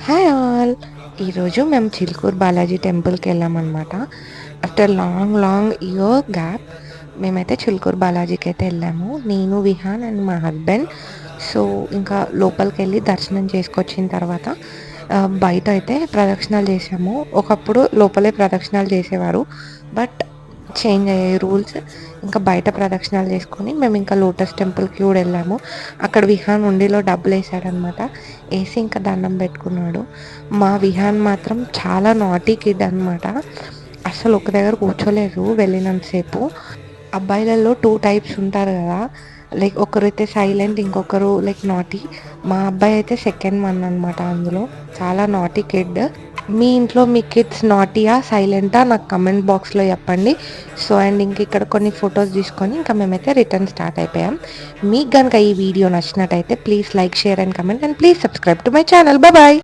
Hi all! ఈరోజు మేము చిలుకూరు బాలాజీ టెంపుల్‌కి వెళ్ళామనమాట. ఆఫ్టర్ లాంగ్ ఇయర్ గ్యాప్ మేమైతే చిలుకూరు బాలాజీకి అయితే వెళ్ళాము. నేను, విహాన్ అండ్ మా హస్బెండ్. సో, ఇంకా లోపలికెళ్ళి దర్శనం చేసుకొచ్చిన తర్వాత బయట అయితే ప్రదక్షిణాలు చేశాము. ఒకప్పుడు లోపలే ప్రదక్షిణాలు చేసేవారు. బట్ చేంజ్ అయ్యాయి రూల్స్. ఇంకా బయట ప్రదక్షిణాలు చేసుకొని మేము ఇంకా లోటస్ టెంపుల్‌కి కూడా వెళ్ళాము. అక్కడ విహాన్ హుండీలో డబ్బులేసాడనమాట. ఏసి ఇంకా దండం పెట్టుకున్నాడు. మా విహాన్ మాత్రం చాలా నాటీ కిడ్ అనమాట. అస్సలు ఒక దగ్గర కూర్చోలేదు వెళ్ళినంత సేపు. అబ్బాయిలలో 2 టైప్స్ ఉంటారు గదా! లైక్ ఒకరైతే సైలెంట్, ఇంకొకరు లైక్ నాటీ. మా అబ్బాయి అయితే సెకండ్ వన్ అనమాట అందులో. చాలా నాటీ కిడ్. మీ ఇంట్లో మీ కిడ్స్ నాటీయా? సైలెంటా? నాకు కమెంట్ బాక్స్‌లో చెప్పండి. సో, అండ్ ఇంక ఇక్కడ కొన్ని ఫోటోస్ తీసుకొని ఇంకా మేమైతే రిటర్న్ స్టార్ట్ అయిపోయాం. మీకు గనుక ఈ వీడియో నచ్చినట్టయితే please like, share and comment and please subscribe to my channel. Bye.